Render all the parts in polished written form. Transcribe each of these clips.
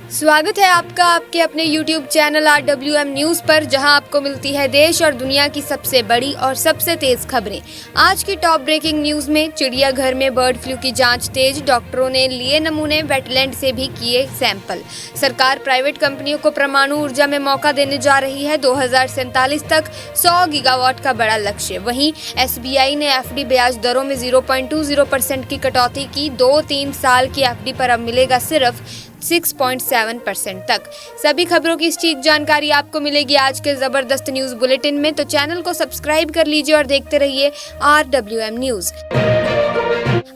स्वागत है आपका आपके अपने YouTube चैनल RWM न्यूज़ पर, जहां आपको मिलती है देश और दुनिया की सबसे बड़ी और सबसे तेज खबरें। आज की टॉप ब्रेकिंग न्यूज़ में चिड़ियाघर में बर्ड फ्लू की जांच तेज, डॉक्टरों ने लिए नमूने, वेटलैंड से भी किए सैंपल। सरकार प्राइवेट कंपनियों को परमाणु ऊर्जा में मौका देने जा रही है। 2047 तक 100 गीगावाट का बड़ा लक्ष्य। वहीं SBI ने FD ब्याज दरों में 0.20% की कटौती की। 2-3 साल की FD पर अब मिलेगा सिर्फ 6.7% तक। सभी खबरों की सटीक जानकारी आपको मिलेगी आज के जबरदस्त न्यूज बुलेटिन में, तो चैनल को सब्सक्राइब कर लीजिए और देखते रहिए RWM न्यूज।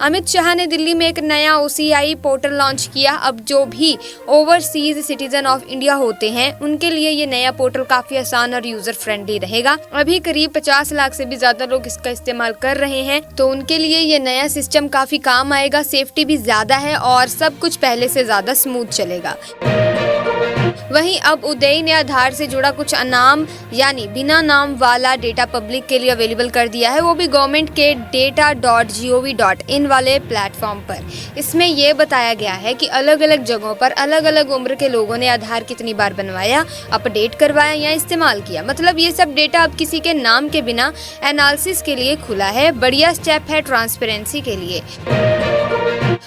अमित शाह ने दिल्ली में एक नया OCI पोर्टल लॉन्च किया। अब जो भी ओवरसीज सिटीजन ऑफ इंडिया होते हैं उनके लिए ये नया पोर्टल काफी आसान और यूजर फ्रेंडली रहेगा। अभी करीब 50 लाख से भी ज्यादा लोग इसका इस्तेमाल कर रहे हैं, तो उनके लिए ये नया सिस्टम काफी काम आएगा। सेफ्टी भी ज्यादा है और सब कुछ पहले से ज्यादा स्मूथ चलेगा। वहीं अब उदय ने आधार से जुड़ा कुछ अनाम यानी बिना नाम वाला डेटा पब्लिक के लिए अवेलेबल कर दिया है, वो भी गवर्नमेंट के data.gov.in वाले प्लेटफॉर्म पर। इसमें यह बताया गया है कि अलग अलग जगहों पर अलग अलग उम्र के लोगों ने आधार कितनी बार बनवाया, अपडेट करवाया या इस्तेमाल किया। मतलब ये सब डेटा अब किसी के नाम के बिना एनालिसिस के लिए खुला है। बढ़िया स्टेप है ट्रांसपेरेंसी के लिए।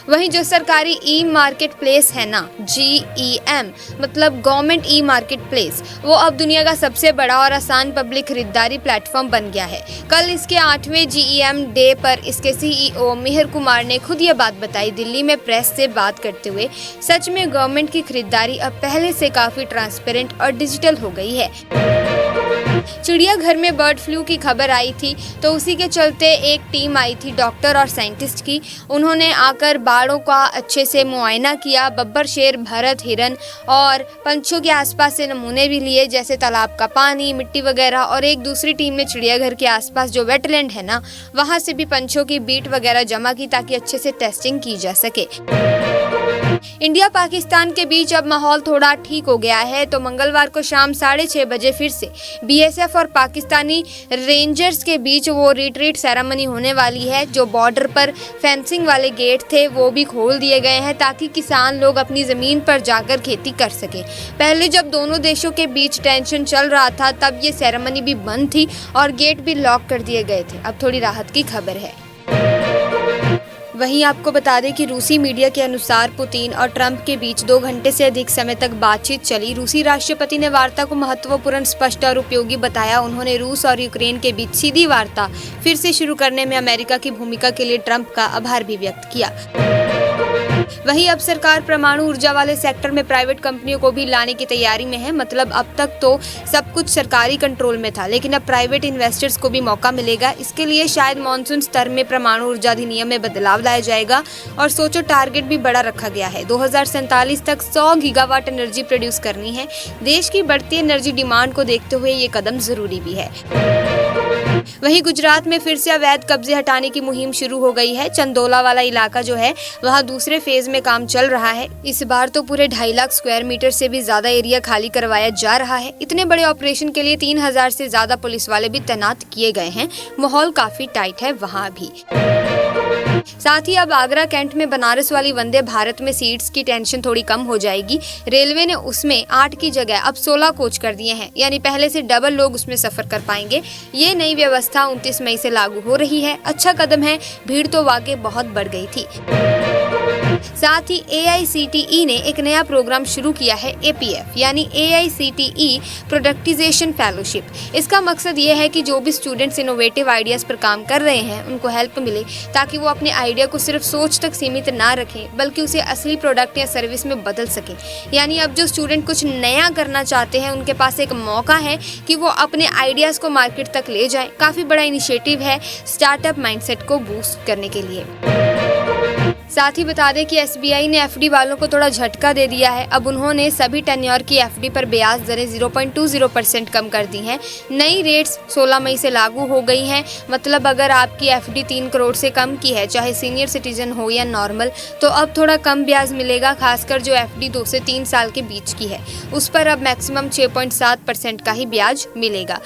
वहीं जो सरकारी ई मार्केट प्लेस है ना, GEM मतलब गवर्नमेंट ई मार्केट प्लेस, वो अब दुनिया का सबसे बड़ा और आसान पब्लिक खरीदारी प्लेटफॉर्म बन गया है। कल इसके 8वें GEM डे पर इसके CEO मिहिर कुमार ने खुद ये बात बताई दिल्ली में प्रेस से बात करते हुए। सच में गवर्नमेंट की खरीदारी अब पहले से काफी ट्रांसपेरेंट और डिजिटल हो गई है। चिड़ियाघर में बर्ड फ्लू की खबर आई थी, तो उसी के चलते एक टीम आई थी डॉक्टर और साइंटिस्ट की। उन्होंने आकर बाड़ों का अच्छे से मुआयना किया। बब्बर, शेर, भरत, हिरन और पंछियों के आसपास से नमूने भी लिए, जैसे तालाब का पानी, मिट्टी वगैरह। और एक दूसरी टीम ने चिड़ियाघर के आसपास जो वेटलैंड है ना, वहाँ से भी पंछियों की बीट वगैरह जमा की ताकि अच्छे से टेस्टिंग की जा सके। इंडिया पाकिस्तान के बीच अब माहौल थोड़ा ठीक हो गया है, तो मंगलवार को शाम 6:30 बजे फिर से BSF और पाकिस्तानी रेंजर्स के बीच वो रिट्रीट सेरेमनी होने वाली है। जो बॉर्डर पर फेंसिंग वाले गेट थे वो भी खोल दिए गए हैं ताकि किसान लोग अपनी जमीन पर जाकर खेती कर सके। पहले जब दोनों देशों के बीच टेंशन चल रहा था तब ये सेरेमनी भी बंद थी और गेट भी लॉक कर दिए गए थे। अब थोड़ी राहत की खबर है। वहीं आपको बता दें कि रूसी मीडिया के अनुसार पुतिन और ट्रंप के बीच 2 घंटे से अधिक समय तक बातचीत चली। रूसी राष्ट्रपति ने वार्ता को महत्वपूर्ण, स्पष्ट और उपयोगी बताया। उन्होंने रूस और यूक्रेन के बीच सीधी वार्ता फिर से शुरू करने में अमेरिका की भूमिका के लिए ट्रंप का आभार भी व्यक्त किया। वहीं अब सरकार परमाणु ऊर्जा वाले सेक्टर में प्राइवेट कंपनियों को भी लाने की तैयारी में है। मतलब अब तक तो सब कुछ सरकारी कंट्रोल में था, लेकिन अब प्राइवेट इन्वेस्टर्स को भी मौका मिलेगा। इसके लिए शायद मॉनसून स्तर में परमाणु ऊर्जा अधिनियम में बदलाव लाया जाएगा। और सोचो, टारगेट भी बड़ा रखा गया है। 2047 तक 100 गीगावाट एनर्जी प्रोड्यूस करनी है। देश की बढ़ती एनर्जी डिमांड को देखते हुए ये कदम जरूरी भी है। वहीं गुजरात में फिर से अवैध कब्जे हटाने की मुहिम शुरू हो गई है। चंदोला वाला इलाका जो है वहाँ दूसरे फेज में काम चल रहा है। इस बार तो पूरे 2.5 लाख स्क्वायर मीटर से भी ज्यादा एरिया खाली करवाया जा रहा है। इतने बड़े ऑपरेशन के लिए 3000 से ज्यादा पुलिस वाले भी तैनात किए गए हैं। माहौल काफी टाइट है वहाँ भी। साथ ही अब आगरा कैंट में बनारस वाली वंदे भारत में सीट्स की टेंशन थोड़ी कम हो जाएगी। रेलवे ने उसमें 8 की जगह अब 16 कोच कर दिए हैं, यानी पहले से डबल लोग उसमें सफर कर पाएंगे। ये नई व्यवस्था 29 मई से लागू हो रही है। अच्छा कदम है, भीड़ तो वाकई बहुत बढ़ गई थी। साथ ही AICTE ने एक नया प्रोग्राम शुरू किया है, APF यानी AICTE प्रोडक्टिजेशन फेलोशिप। इसका मकसद ये है कि जो भी स्टूडेंट्स इनोवेटिव आइडियाज पर काम कर रहे हैं उनको हेल्प मिले, ताकि वो अपने आइडिया को सिर्फ सोच तक सीमित ना रखें बल्कि उसे असली प्रोडक्ट या सर्विस में बदल सकें। यानी अब जो स्टूडेंट कुछ नया करना चाहते हैं उनके पास एक मौका है कि वो अपने आइडियाज को मार्केट तक ले जाएं। काफी बड़ा इनिशिएटिव है स्टार्टअप माइंडसेट को बूस्ट करने के लिए। साथ ही बता दें कि SBI ने FD वालों को थोड़ा झटका दे दिया है। अब उन्होंने सभी टेन्योर की FD पर ब्याज दरें 0.20% कम कर दी हैं। नई रेट्स 16 मई से लागू हो गई हैं। मतलब अगर आपकी FD 3 करोड़ से कम की है, चाहे सीनियर सिटीजन हो या नॉर्मल, तो अब थोड़ा कम ब्याज मिलेगा। खासकर जो FD 2 से 3 साल के बीच की है उस पर अब मैक्सिमम 6.7% का ही ब्याज मिलेगा।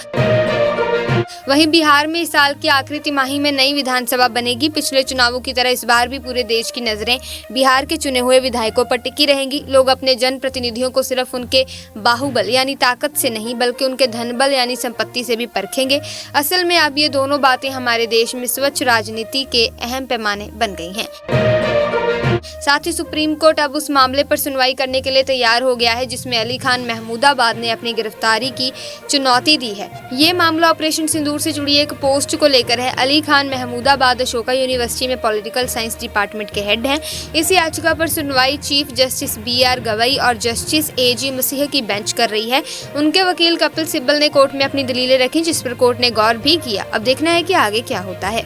वहीं बिहार में इस साल की आखिरी तिमाही में नई विधानसभा बनेगी। पिछले चुनावों की तरह इस बार भी पूरे देश की नजरें बिहार के चुने हुए विधायकों पर टिकी रहेंगी। लोग अपने जनप्रतिनिधियों को सिर्फ उनके बाहुबल यानी ताकत से नहीं बल्कि उनके धनबल यानी संपत्ति से भी परखेंगे। असल में अब ये दोनों बातें हमारे देश में स्वच्छ राजनीति के अहम पैमाने बन गई हैं। साथ ही सुप्रीम कोर्ट अब उस मामले पर सुनवाई करने के लिए तैयार हो गया है जिसमें अली खान महमूदाबाद ने अपनी गिरफ्तारी की चुनौती दी है। ये मामला ऑपरेशन सिंदूर से जुड़ी एक पोस्ट को लेकर है। अली खान महमूदाबाद अशोका यूनिवर्सिटी में पॉलिटिकल साइंस डिपार्टमेंट के हेड हैं। इस याचिका पर सुनवाई चीफ जस्टिस BR गवई और जस्टिस AG मसीह की बेंच कर रही है। उनके वकील कपिल सिब्बल ने कोर्ट में अपनी दलीलें रखी जिस पर कोर्ट ने गौर भी किया। अब देखना है कि आगे क्या होता है।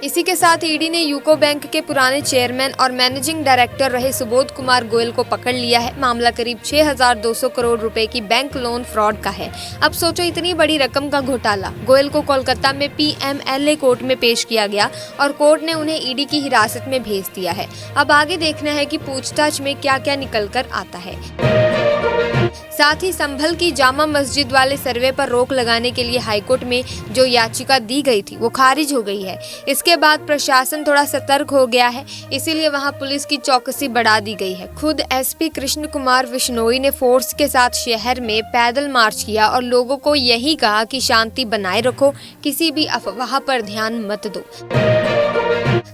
इसी के साथ ईडी ने यूको बैंक के पुराने चेयरमैन और मैनेजिंग डायरेक्टर रहे सुबोध कुमार गोयल को पकड़ लिया है। मामला करीब 6,200 करोड़ रुपए की बैंक लोन फ्रॉड का है। अब सोचो, इतनी बड़ी रकम का घोटाला। गोयल को कोलकाता में PMLA कोर्ट में पेश किया गया और कोर्ट ने उन्हें ईडी की हिरासत में भेज दिया है। अब आगे देखना है कि पूछताछ में क्या क्या निकल कर आता है। साथ ही संभल की जामा मस्जिद वाले सर्वे पर रोक लगाने के लिए हाईकोर्ट में जो याचिका दी गई थी वो खारिज हो गई है। इसके बाद प्रशासन थोड़ा सतर्क हो गया है, इसीलिए वहां पुलिस की चौकसी बढ़ा दी गई है। खुद SP कृष्ण कुमार विश्नोई ने फोर्स के साथ शहर में पैदल मार्च किया और लोगों को यही कहा कि शांति बनाए रखो, किसी भी अफवाह पर ध्यान मत दो।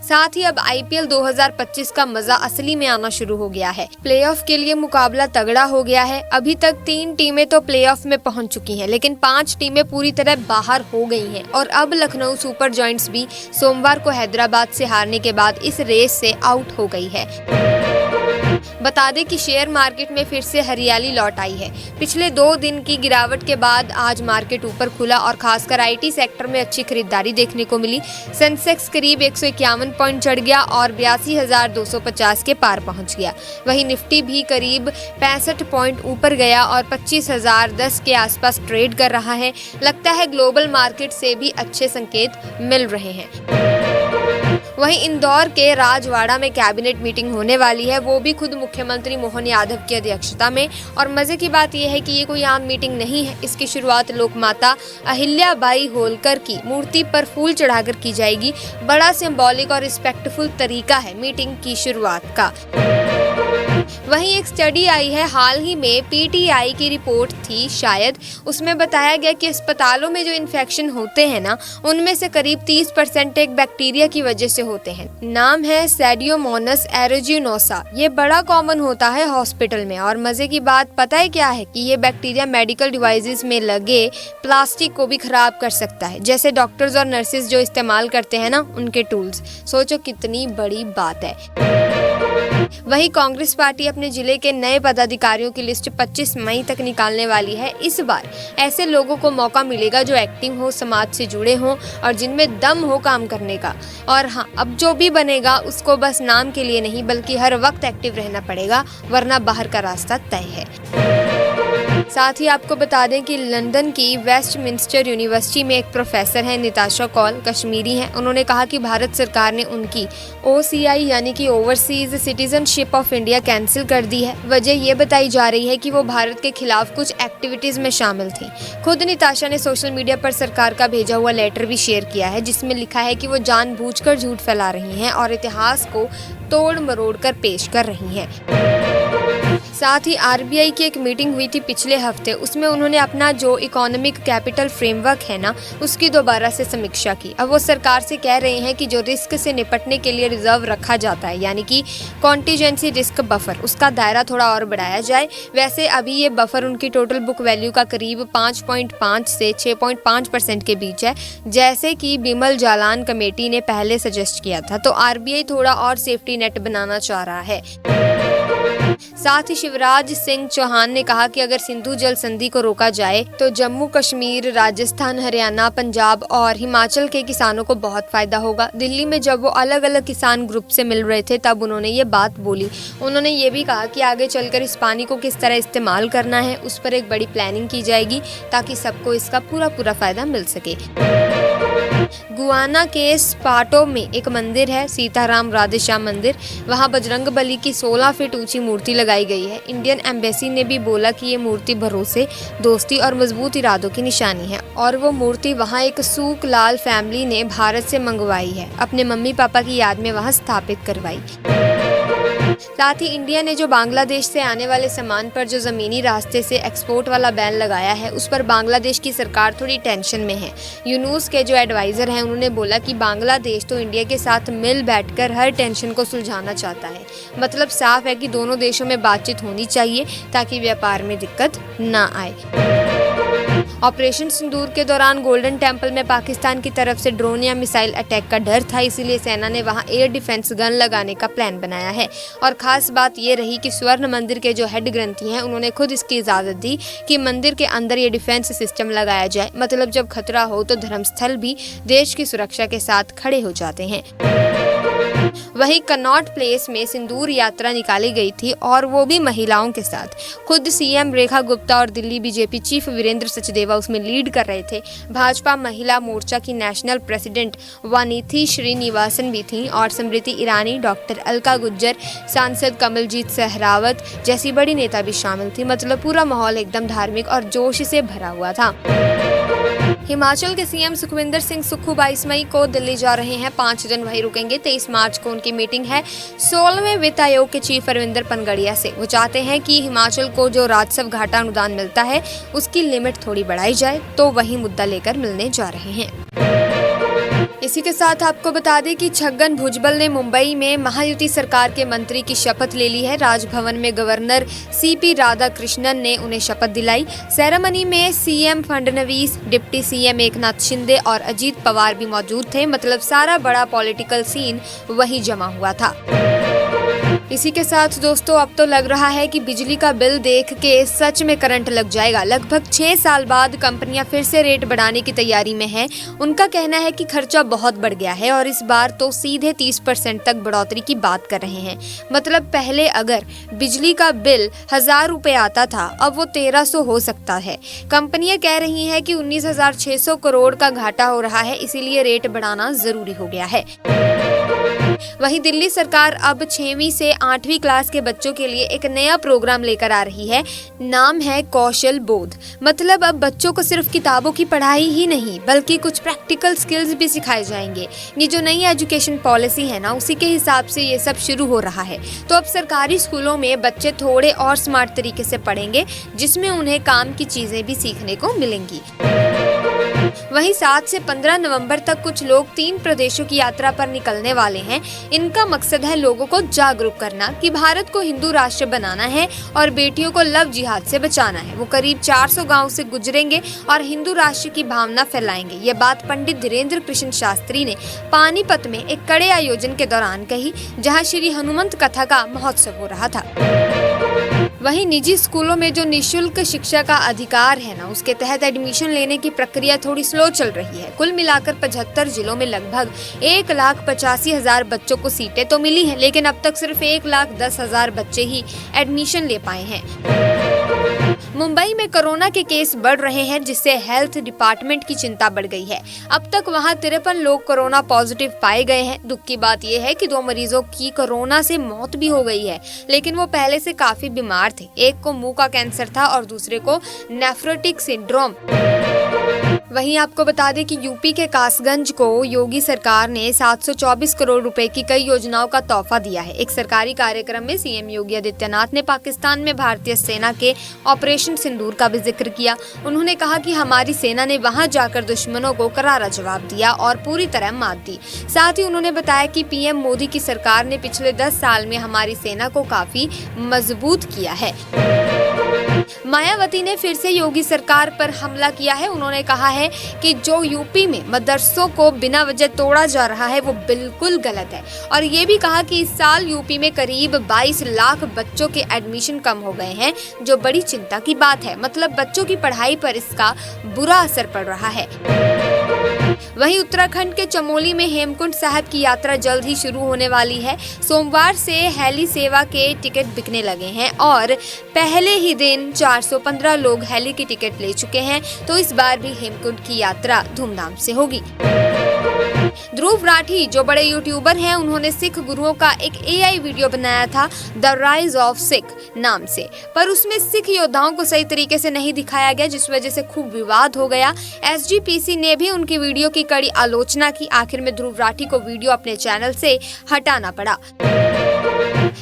साथ ही अब IPL 2025 का मजा असली में आना शुरू हो गया है। प्लेऑफ के लिए मुकाबला तगड़ा हो गया है। अभी तक 3 टीमें तो प्लेऑफ में पहुंच चुकी हैं, लेकिन 5 टीमें पूरी तरह बाहर हो गई हैं और अब लखनऊ सुपर जॉयंट्स भी सोमवार को हैदराबाद से हारने के बाद इस रेस से आउट हो गई है। बता दें कि शेयर मार्केट में फिर से हरियाली लौट आई है। पिछले 2 दिन की गिरावट के बाद आज मार्केट ऊपर खुला और खासकर IT सेक्टर में अच्छी खरीदारी देखने को मिली। सेंसेक्स करीब 151 पॉइंट चढ़ गया और 82,250 के पार पहुंच गया। वहीं निफ्टी भी करीब 65 पॉइंट ऊपर गया और 25,010 के आसपास ट्रेड कर रहा है। लगता है ग्लोबल मार्केट से भी अच्छे संकेत मिल रहे हैं। वहीं इंदौर के राजवाड़ा में कैबिनेट मीटिंग होने वाली है, वो भी खुद मुख्यमंत्री मोहन यादव की अध्यक्षता में। और मजे की बात यह है कि ये कोई आम मीटिंग नहीं है। इसकी शुरुआत लोकमाता अहिल्याबाई होलकर की मूर्ति पर फूल चढ़ाकर की जाएगी। बड़ा सिंबॉलिक और रिस्पेक्टफुल तरीका है मीटिंग की शुरुआत का। वहीं एक स्टडी आई है हाल ही में, PTI की रिपोर्ट थी शायद, उसमें बताया गया कि अस्पतालों में जो इन्फेक्शन होते हैं ना, उनमें से करीब 30% एक बैक्टीरिया की वजह से होते हैं। नाम है सैडियोमोनास एरोजिनोसा। ये बड़ा कॉमन होता है हॉस्पिटल में। और मजे की बात पता है क्या है कि ये बैक्टीरिया मेडिकल डिवाइसेस में लगे प्लास्टिक को भी खराब कर सकता है, जैसे डॉक्टर्स और नर्सेज जो इस्तेमाल करते हैं ना, उनके टूल्स। सोचो कितनी बड़ी बात है। वहीं कांग्रेस पार्टी अपने जिले के नए पदाधिकारियों की लिस्ट 25 मई तक निकालने वाली है। इस बार ऐसे लोगों को मौका मिलेगा जो एक्टिव हो, समाज से जुड़े हों और जिनमें दम हो काम करने का। और हाँ, अब जो भी बनेगा उसको बस नाम के लिए नहीं बल्कि हर वक्त एक्टिव रहना पड़ेगा, वरना बाहर का रास्ता तय है। साथ ही आपको बता दें कि लंदन की वेस्टमिंस्टर यूनिवर्सिटी में एक प्रोफेसर हैं निताशा कौल, कश्मीरी हैं। उन्होंने कहा कि भारत सरकार ने उनकी OCI यानी कि overseas citizenship of India cancel कर दी है। वजह ये बताई जा रही है कि वो भारत के खिलाफ कुछ एक्टिविटीज में शामिल थी। खुद निताशा ने सोशल मीडिया पर सरकार का भेजा हुआ लेटर भी शेयर किया है जिसमें लिखा है कि वो जानबूझकर झूठ फैला रही हैं और इतिहास को तोड़ मरोड़ कर पेश कर रही हैं। साथ ही RBI की एक मीटिंग हुई थी पिछले हफ्ते, उसमें उन्होंने अपना जो इकोनॉमिक कैपिटल फ्रेमवर्क है ना, उसकी दोबारा से समीक्षा की। अब वो सरकार से कह रहे हैं कि जो रिस्क से निपटने के लिए रिजर्व रखा जाता है यानी कि कॉन्टीजेंसी रिस्क बफर, उसका दायरा थोड़ा और बढ़ाया जाए। वैसे अभी ये बफर उनकी टोटल बुक वैल्यू का करीब 5.5 से 6.5% के बीच है, जैसे कि बिमल जालान कमेटी ने पहले सजेस्ट किया था। तो RBI थोड़ा और सेफ्टी नेट बनाना चाह रहा है। साथ ही शिवराज सिंह चौहान ने कहा कि अगर सिंधु जल संधि को रोका जाए तो जम्मू कश्मीर, राजस्थान, हरियाणा, पंजाब और हिमाचल के किसानों को बहुत फायदा होगा। दिल्ली में जब वो अलग अलग किसान ग्रुप से मिल रहे थे तब उन्होंने ये बात बोली। उन्होंने ये भी कहा कि आगे चलकर इस पानी को किस तरह इस्तेमाल करना है उस पर एक बड़ी प्लानिंग की जाएगी ताकि सबको इसका पूरा फायदा मिल सके। गुआना के स्पाटो में एक मंदिर है, सीताराम राधेश्याम मंदिर। वहां बजरंगबली की 16 फीट ऊंची मूर्ति लगाई गई है। इंडियन एम्बेसी ने भी बोला कि ये मूर्ति भरोसे, दोस्ती और मजबूत इरादों की निशानी है और वो मूर्ति वहां एक सूक लाल फैमिली ने भारत से मंगवाई है, अपने मम्मी पापा की याद में वहां स्थापित करवाई। साथ ही इंडिया ने जो बांग्लादेश से आने वाले सामान पर जो जमीनी रास्ते से एक्सपोर्ट वाला बैन लगाया है, उस पर बांग्लादेश की सरकार थोड़ी टेंशन में है। यूनूस के जो एडवाइजर हैं, उन्होंने बोला कि बांग्लादेश तो इंडिया के साथ मिल बैठकर हर टेंशन को सुलझाना चाहता है। मतलब साफ है कि दोनों देशों में बातचीत होनी चाहिए ताकि व्यापार में दिक्कत ना आए। ऑपरेशन सिंदूर के दौरान गोल्डन टेम्पल में पाकिस्तान की तरफ से ड्रोन या मिसाइल अटैक का डर था, इसीलिए सेना ने वहां एयर डिफेंस गन लगाने का प्लान बनाया है। और खास बात ये रही कि स्वर्ण मंदिर के जो हेड ग्रंथी हैं, उन्होंने खुद इसकी इजाजत दी कि मंदिर के अंदर ये डिफेंस सिस्टम लगाया जाए। मतलब जब खतरा हो तो धर्मस्थल भी देश की सुरक्षा के साथ खड़े हो जाते हैं। वहीं कनॉट प्लेस में सिंदूर यात्रा निकाली गई थी और वो भी महिलाओं के साथ। खुद सीएम रेखा गुप्ता और दिल्ली बीजेपी चीफ वीरेंद्र सचदेवा उसमें लीड कर रहे थे। भाजपा महिला मोर्चा की नेशनल प्रेसिडेंट वानीथी श्रीनिवासन भी थी और स्मृति ईरानी, डॉक्टर अलका गुज्जर, सांसद कमलजीत सहरावत जैसी बड़ी नेता भी शामिल थी। मतलब पूरा माहौल एकदम धार्मिक और जोश से भरा हुआ था। हिमाचल के सीएम सुखविंदर सिंह सुक्खू 22 मई को दिल्ली जा रहे हैं, 5 दिन वहीं रुकेंगे। 23 मार्च को उनकी मीटिंग है 16वें वित्त आयोग के चीफ अरविंदर पनगड़िया से। वो चाहते हैं कि हिमाचल को जो राजस्व घाटा अनुदान मिलता है उसकी लिमिट थोड़ी बढ़ाई जाए, तो वही मुद्दा लेकर मिलने जा रहे हैं। इसी के साथ आपको बता दें कि छगन भुजबल ने मुंबई में महायुति सरकार के मंत्री की शपथ ले ली है। राजभवन में गवर्नर सीपी राधाकृष्णन ने उन्हें शपथ दिलाई। सेरेमनी में CM Fadnavis, deputy CM Eknath Shinde और अजीत पवार भी मौजूद थे। मतलब सारा बड़ा पॉलिटिकल सीन वहीं जमा हुआ था। इसी के साथ दोस्तों अब तो लग रहा है कि बिजली का बिल देख के सच में करंट लग जाएगा। लगभग 6 साल बाद कंपनियां फिर से रेट बढ़ाने की तैयारी में हैं। उनका कहना है कि खर्चा बहुत बढ़ गया है और इस बार तो सीधे 30% तक बढ़ोतरी की बात कर रहे हैं। मतलब पहले अगर बिजली का बिल 1000 रुपए आता था, अब वो 1300 हो सकता है। कंपनियां कह रही हैं कि 19,600 करोड़ का घाटा हो रहा है, इसीलिए रेट बढ़ाना जरूरी हो गया है। वहीं दिल्ली सरकार अब 6वीं से 8वीं क्लास के बच्चों के लिए एक नया प्रोग्राम लेकर आ रही है। नाम है कौशल बोध। मतलब अब बच्चों को सिर्फ किताबों की पढ़ाई ही नहीं बल्कि कुछ प्रैक्टिकल स्किल्स भी सिखाए जाएंगे। ये जो नई एजुकेशन पॉलिसी है ना, उसी के हिसाब से ये सब शुरू हो रहा है। तो अब सरकारी स्कूलों में बच्चे थोड़े और स्मार्ट तरीके से पढ़ेंगे, जिसमें उन्हें काम की चीजें भी सीखने को मिलेंगी। वहीं 7 से 15 नवंबर तक कुछ लोग 3 प्रदेशों की यात्रा पर निकलने वाले हैं। इनका मकसद है लोगों को जागरूक करना कि भारत को हिंदू राष्ट्र बनाना है और बेटियों को लव जिहाद से बचाना है। वो करीब 400 गांव से गुजरेंगे और हिंदू राष्ट्र की भावना फैलाएंगे। ये बात पंडित धीरेन्द्र कृष्ण शास्त्री ने पानीपत में एक कड़े आयोजन के दौरान कही, जहां श्री हनुमंत कथा का महोत्सव हो रहा था। वहीं निजी स्कूलों में जो निशुल्क शिक्षा का अधिकार है ना, उसके तहत एडमिशन लेने की प्रक्रिया थोड़ी स्लो चल रही है। कुल मिलाकर 75 जिलों में लगभग 1,85,000 बच्चों को सीटें तो मिली हैं, लेकिन अब तक सिर्फ 1,10,000 बच्चे ही एडमिशन ले पाए हैं। मुंबई में कोरोना के केस बढ़ रहे हैं, जिससे हेल्थ डिपार्टमेंट की चिंता बढ़ गई है। अब तक वहां 53 लोग कोरोना पॉजिटिव पाए गए हैं। दुख की बात यह है कि 2 मरीजों की कोरोना से मौत भी हो गई है, लेकिन वो पहले से काफी बीमार थे। एक को मुंह का कैंसर था और दूसरे को नेफ्रोटिक सिंड्रोम। वहीं आपको बता दें कि यूपी के कासगंज को योगी सरकार ने 724 करोड़ रुपए की कई योजनाओं का तोहफा दिया है। एक सरकारी कार्यक्रम में सीएम योगी आदित्यनाथ ने पाकिस्तान में भारतीय सेना के ऑपरेशन सिंदूर का भी जिक्र किया। उन्होंने कहा कि हमारी सेना ने वहां जाकर दुश्मनों को करारा जवाब दिया और पूरी तरह मात दी। साथ ही उन्होंने बताया कि पीएम मोदी की सरकार ने पिछले 10 साल में हमारी सेना को काफी मजबूत किया है। मायावती ने फिर से योगी सरकार पर हमला किया है। उन्होंने कहा है कि जो यूपी में मदरसों को बिना वजह तोड़ा जा रहा है वो बिल्कुल गलत है, और ये भी कहा कि इस साल यूपी में करीब 22 लाख बच्चों के एडमिशन कम हो गए हैं, जो बड़ी चिंता की बात है। मतलब बच्चों की पढ़ाई पर इसका बुरा असर पड़ रहा है। वहीं उत्तराखंड के चमोली में हेमकुंड साहिब की यात्रा जल्द ही शुरू होने वाली है। सोमवार से हेली सेवा के टिकट बिकने लगे हैं और पहले ही दिन 415 लोग हेली की टिकट ले चुके हैं। तो इस बार भी हेमकुंड की यात्रा धूमधाम से होगी। ध्रुव राठी जो बड़े यूट्यूबर हैं, उन्होंने सिख गुरुओं का एक AI वीडियो बनाया था द राइज ऑफ सिख नाम से, पर उसमें सिख योद्धाओं को सही तरीके से नहीं दिखाया गया, जिस वजह से खूब विवाद हो गया। SGPC ने भी उनकी वीडियो की कड़ी आलोचना की। आखिर में ध्रुव राठी को वीडियो अपने चैनल से हटाना पड़ा।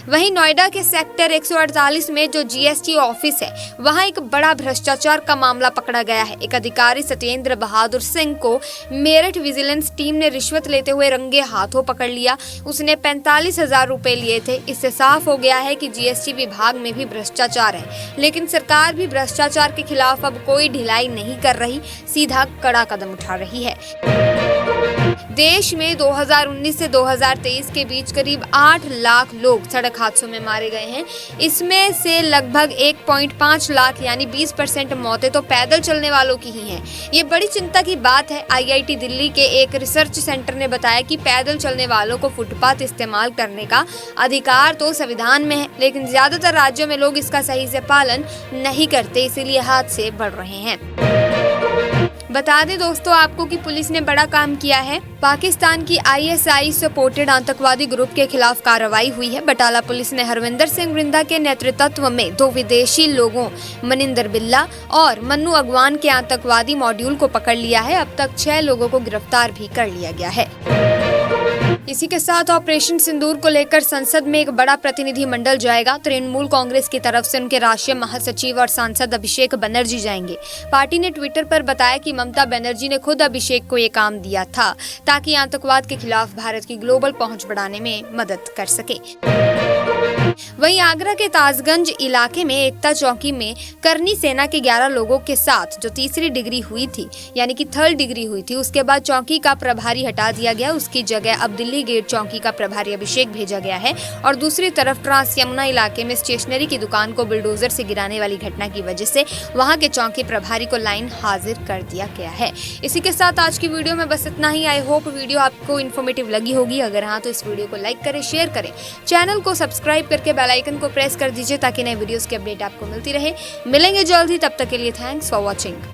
वहीं नोएडा के सेक्टर 148 में जो GST ऑफिस है, वहां एक बड़ा भ्रष्टाचार का मामला पकड़ा गया है। एक अधिकारी सत्येंद्र बहादुर सिंह को मेरठ विजिलेंस टीम ने रिश्वत लेते हुए रंगे हाथों पकड़ लिया। उसने 45,000 रुपए लिए थे। इससे साफ हो गया है कि GST विभाग में भी भ्रष्टाचार है, लेकिन सरकार भी भ्रष्टाचार के खिलाफ अब कोई ढिलाई नहीं कर रही, सीधा कड़ा कदम उठा रही है। देश में 2019 से 2023 के बीच करीब 8 लाख लोग सड़क हादसों में मारे गए हैं। इसमें से लगभग 1.5 लाख यानी 20% मौतें तो पैदल चलने वालों की ही हैं। ये बड़ी चिंता की बात है। IIT दिल्ली के एक रिसर्च सेंटर ने बताया कि पैदल चलने वालों को फुटपाथ इस्तेमाल करने का अधिकार तो संविधान में है, लेकिन ज्यादातर राज्यों में लोग इसका सही से पालन नहीं करते, इसीलिए हादसे बढ़ रहे हैं। बता दें दोस्तों आपको कि पुलिस ने बड़ा काम किया है। पाकिस्तान की ISI सपोर्टेड आतंकवादी ग्रुप के खिलाफ कार्रवाई हुई है। बटाला पुलिस ने हरविंदर सिंह वृंदा के नेतृत्व में 2 विदेशी लोगों मनिंदर बिल्ला और मन्नू अगवान के आतंकवादी मॉड्यूल को पकड़ लिया है। अब तक 6 लोगों को गिरफ्तार भी कर लिया गया है। इसी के साथ ऑपरेशन सिंदूर को लेकर संसद में एक बड़ा प्रतिनिधि मंडल जाएगा। तृणमूल कांग्रेस की तरफ से उनके राष्ट्रीय महासचिव और सांसद अभिषेक बनर्जी जाएंगे। पार्टी ने ट्विटर पर बताया कि ममता बनर्जी ने खुद अभिषेक को ये काम दिया था ताकि आतंकवाद के खिलाफ भारत की ग्लोबल पहुंच बढ़ाने में मदद कर सके। वहीं आगरा के ताजगंज इलाके में एकता चौकी में करनी सेना के 11 लोगों के साथ जो तीसरी डिग्री हुई थी, यानी कि 3rd डिग्री हुई थी, उसके बाद चौकी का प्रभारी हटा दिया गया। उसकी जगह अब दिल्ली गेट चौकी का प्रभारी अभिषेक भेजा गया है। और दूसरी तरफ ट्रांस यमुना इलाके में स्टेशनरी की दुकान को बुलडोजर से गिराने वाली घटना की वजह से वहां के चौकी प्रभारी को लाइन हाजिर कर दिया गया है। इसी के साथ आज की वीडियो में बस इतना ही। आई होप वीडियो आपको इन्फॉर्मेटिव लगी होगी। अगर हाँ तो इस वीडियो को लाइक करें, शेयर करें, चैनल को सब्सक्राइब करके बेल आइकन को प्रेस कर दीजिए ताकि नए वीडियोस की अपडेट आपको मिलती रहे। मिलेंगे जल्द ही, तब तक के लिए थैंक्स फॉर वॉचिंग।